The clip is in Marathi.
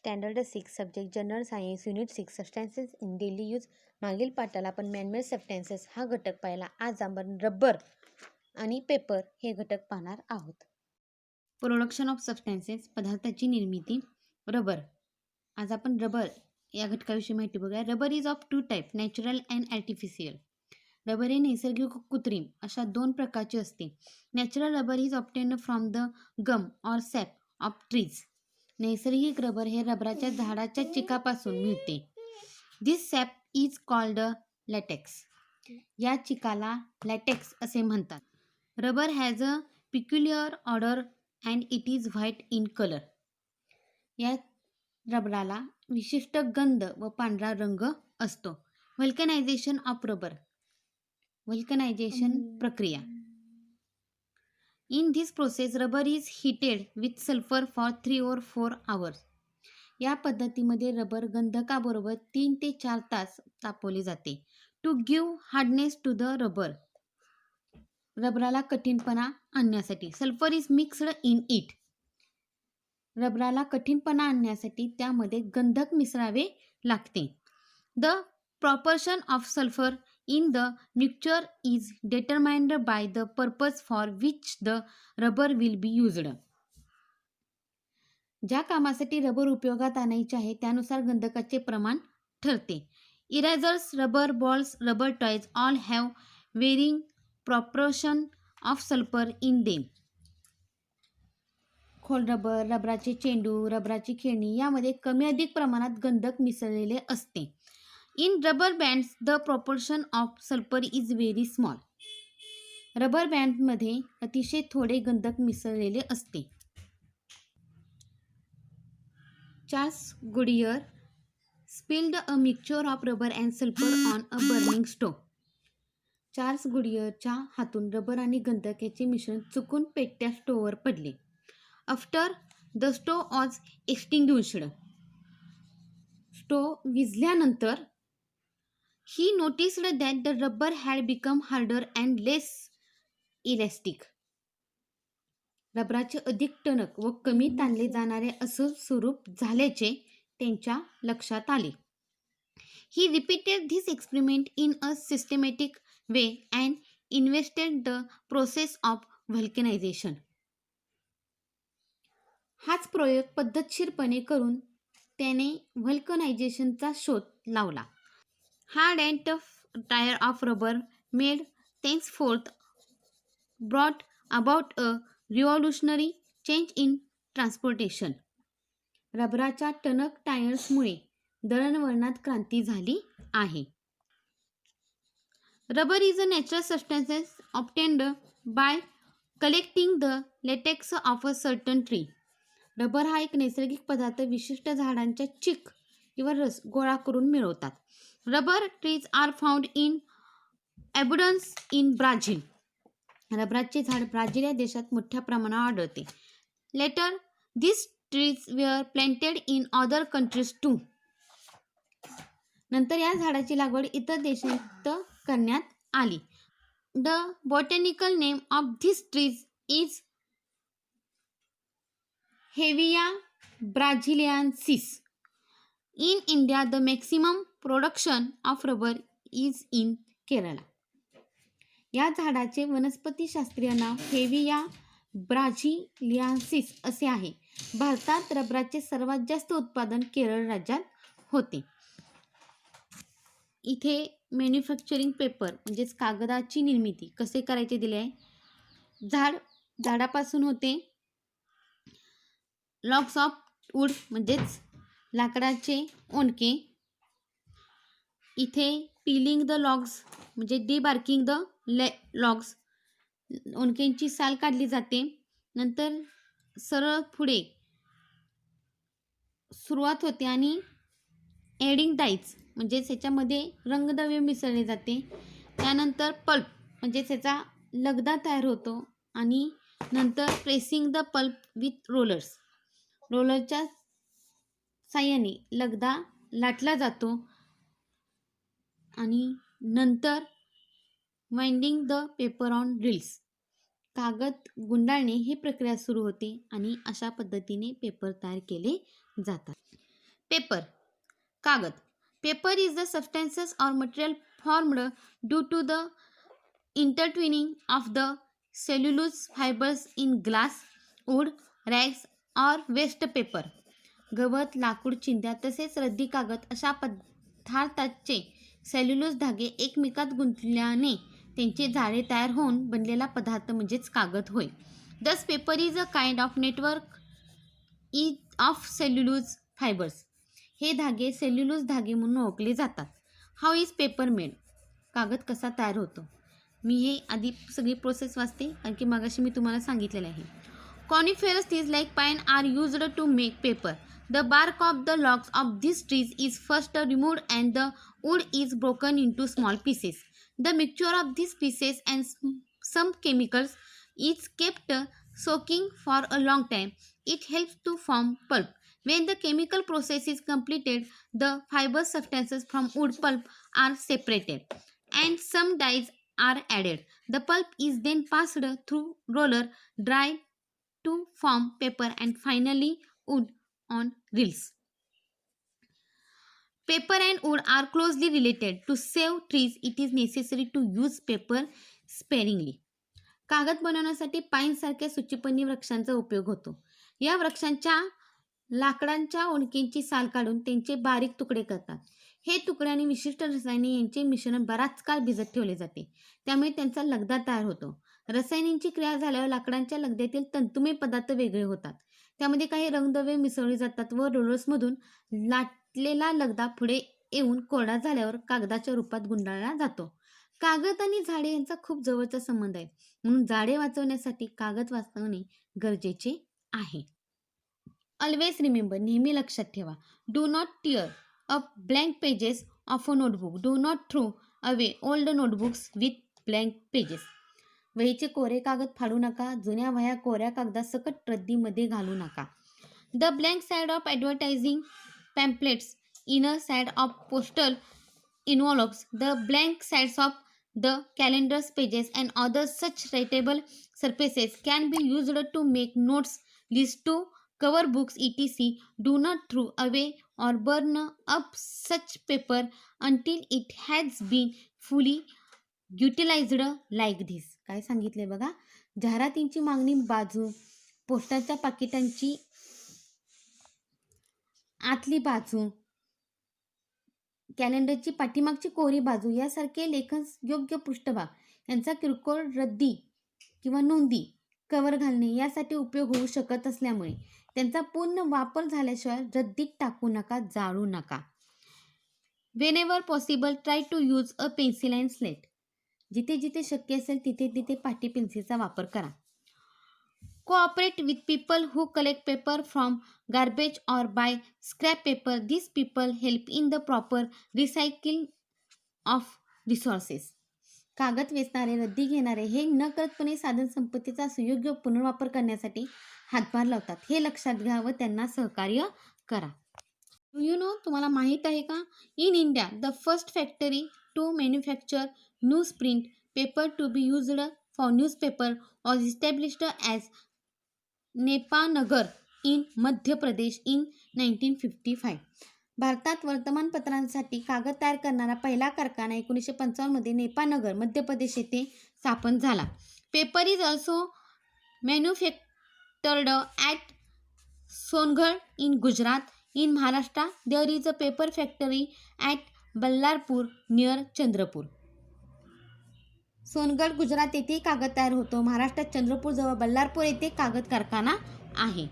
Standard 6 subject general science unit 6 substances in daily use. मागील पाठाला आपण मॅनमेड सबस्टॅन्सेस हा घटक पाहिला. आज आपण रबर आणि पेपर हे घटक पाहणार आहोत. प्रोडक्शन ऑफ सबस्टॅन्सेस पदार्थाची निर्मिती. रबर. आज आपण रबर या घटकाविषयी माहिती बघूया. Rubber is of two type, natural and artificial. Rubber हे नैसर्गिक व कृत्रिम अशा दोन प्रकारचे असते. Natural rubber is obtained from the gum or sap of trees. नैसर्गिक रबर हे रबराच्या झाडाच्या चिकापासून मिळते. This sap is called latex. या चिकाला लॅटेक्स असे म्हणतात. Rubber has a peculiar odour and it is white in colour. या रबराला विशिष्ट गंध व पांढरा रंग असतो. व्हल्कनायझेशन ऑफ रबर. व्हल्कनायझेशन प्रक्रिया. In this process, rubber is heated with sulfur for 3 or 4 hours. या पद्धतीमध्ये रबर गंधकाबरोबर 3 ते 4 तास तापवले जाते. To give hardness to the rubber. रबराला कठीणपणा आणण्यासाठी. Sulfur is mixed in it. रबराला कठीणपणा आणण्यासाठी त्यामध्ये गंधक मिसळावे लागते. The proportion of sulfur in the mixture is determined by the purpose for which the rubber will be used. ज्या कामासाठी रबर उपयोगात आणायचे आहे त्यानुसार गंधकाचे प्रमाण ठरते. Erasers, rubber balls, rubber toys all have varying proportion of sulfur in them. खोल रबर, रबराचे चेंडू, रबराची खेळणी यामध्ये कमी अधिक प्रमाणात गंधक मिसळलेले असते. In rubber bands, the proportion of sulfur is very small. Rubber बँडमध्ये अतिशय थोडे गंधक मिसळलेले असते. Charles Goodyear spilled a mixture of rubber and sulfur on a burning stove. Charles गुडियरच्या हातून रबर आणि गंधक याचे मिश्रण चुकून पेटत्या स्टोव्हवर पडले. After the stove was extinguished. Stove विझल्यानंतर he noticed that the rubber had become harder and less elastic. रबराचे अधिक टणक व कमी ताणले जाणारे असं स्वरूप झाल्याचे त्यांच्या लक्षात आले. He repeated this experiment in a systematic way and investigated the process of vulcanization. हाच प्रयोग पद्धतशीरपणे करून त्याने व्हल्कनायझेशनचा शोध लावला. Hard and tough tire of rubber made thenceforth brought about a revolutionary change in transportation. रबराच्या टणक टायर्समुळे दळणवळणात क्रांती झाली आहे. Rubber is a natural substance obtained by collecting the latex of a certain tree. Rubber हा एक नैसर्गिक पदार्थ विशिष्ट झाडांच्या चिक किंवा रस गोळा करून मिळवतात. Rubber trees are found in abundance in Brazil. रबराचे झाड ब्राझील या देशात मोठ्या प्रमाणावर आढळते. Later this trees were planted in other countries too. नंतर या झाडाची लागवड इतर देशात करण्यात आली. The botanical name of this trees is Hevea brasiliensis. In India, the maximum production of rubber is in Kerala. या झाडाचे वनस्पतिशास्त्रीय नाव हेविया ब्राझिलियन्सिस असे आहे. भारतात रबराचे सर्वात जास्त उत्पादन केरळ राज्यात होते. इथे मॅन्युफॅक्चरिंग पेपर म्हणजेच कागदाची निर्मिती कसे करायचे दिले आहे. झाडापासून होते. लॉग्स ऑफ वूड म्हणजेच लाकडाचे ओंडके. इथे पिलिंग द लॉग्स म्हणजे डिबार्किंग द लॉग्स. ओंडक्यांची साल काढली जाते. नंतर सरळ पुढे सुरुवात होते आणि एडिंग डाईज म्हणजेच ह्याच्यामध्ये रंगद्रव्य मिसळले जाते. त्यानंतर पल्प म्हणजेच ह्याचा लगदा तयार होतो आणि नंतर pressing the pulp with rollers. रोलरच्या साह्याने लगदा लाटला जातो आणि नंतर winding the paper on reels. कागद गुंडाळणे ही प्रक्रिया सुरू होते आणि अशा पद्धतीने पेपर तयार केले जातात. पेपर, कागद. Paper is the substances or material formed due to the intertwining of the cellulose fibers in glass, wood, rags or waste paper. गवत, लाकूड, चिंध्या तसेच रद्दी कागद अशा पदार्थाचे सेल्युलोज धागे एकमेकात गुंतल्याने त्यांचे जाळे तयार होऊन बनलेला पदार्थ म्हणजेच कागद होय. दस paper is a kind of network of cellulose fibres. हे धागे सेल्युलोज धागे म्हणून ओळखले जातात. How is paper made. कागद कसा तयार होतो. मी हे आधी सगळी प्रोसेस वाचते कारण की मगाशी मी तुम्हाला सांगितलेलं आहे. Coniferous trees like pine are used to make paper. The bark of the logs of these trees is first removed and the wood is broken into small pieces. The mixture of these pieces and some chemicals is kept soaking for a long time. It helps to form pulp. When the chemical process is completed, the fibrous substances from wood pulp are separated and some dyes are added. The pulp is then passed through roller, dried to form paper and finally wood on reels. Paper and wood are closely related. To save trees, it is necessary to use paper sparingly. कागद बनवण्यासाठी पाईन सारख्या सूचीपन्नी वृक्षांचा उपयोग होतो. या वृक्षांच्या लाकडांच्या ओंडक्यांची साल काढून त्यांचे बारीक तुकडे करतात. हे तुकडे आणि विशिष्ट रसायने यांचे मिश्रण बराच काळ भिजत ठेवले जाते. त्यामुळे त्यांचा लगदा तयार होतो. रसायनांची क्रिया झाल्यावर लाकडांच्या लगद्यातील तंतुमय पदार्थ वेगळे होतात. त्यामध्ये काही रंगद्रव्ये मिसळली जातात व रोलर्समधून लाटलेला लगदा पुढे येऊन कोरडा झाल्यावर कागदाच्या रूपात गुंडाळला जातो. कागद आणि झाडे यांचा खूप जवळचा संबंध आहे. म्हणून झाडे वाचवण्यासाठी कागद वाचवणे गरजेचे आहे. Always remember. नेहमी लक्षात ठेवा. Do not tear up blank pages of a notebook. Do not throw away old notebooks with blank pages. वहीचे कोरे कागद फाडू नका. जुन्या वह्या कोऱ्या कागदासकट रद्दीमध्ये घालू नका. The blank side of advertising pamphlets, inner side of postal envelopes, the blank sides of the calendars pages and other such writable surfaces can be used to make notes, lists to cover books etc. Do not throw away or burn up such paper until it has been fully utilized like this. काय सांगितले बघा. जाहिरातींची मागणी बाजू, पोस्टाच्या पाकिटांची आतली बाजू, कॅलेंडरची पाठीमागची कोरी बाजू यासारखे लेखन योग्य पृष्ठभाग यांचा किरकोळ रद्दी किंवा नोंदी कव्हर घालणे यासाठी उपयोग होऊ शकत असल्यामुळे त्यांचा पूर्ण वापर झाल्याशिवाय रद्दीत टाकू नका, जाळू नका. Wherever possible try to use a pencil and slate. जिथे जिथे शक्य असेल तिथे तिथे पाटी पेन्सिलचा वापर करा. Cooperate with people who collect paper from garbage or buy scrap paper. These people help in the proper recycling of resources. कागद वेचणारे, रद्दी घेणारे हे नकळतपणे साधन संपत्तीचा सुयोग्य पुनर्वापर करण्यासाठी हातभार लावतात. हे लक्षात घ्या व त्यांना सहकार्य करा. यू नो, तुम्हाला माहीत आहे का? In India the first factory to manufacture newsprint paper to be used for newspaper was established as Nepanagar in Madhya Pradesh in 1955. भारतात वर्तमानपत्रांसाठी कागद तयार करणारा पहिला कारखाना 1955 मध्ये नेपानगर मध्य प्रदेश येथे स्थापन झाला. Paper is also manufactured at Songadh in Gujarat. In Maharashtra there is a paper factory at Ballarpur near Chandrapur. Songadh Gujarat येथे कागद तयार होतो. महाराष्ट्रात चंद्रपूर जवळ बल्लारपूर येथे कागद कारखाना आहे.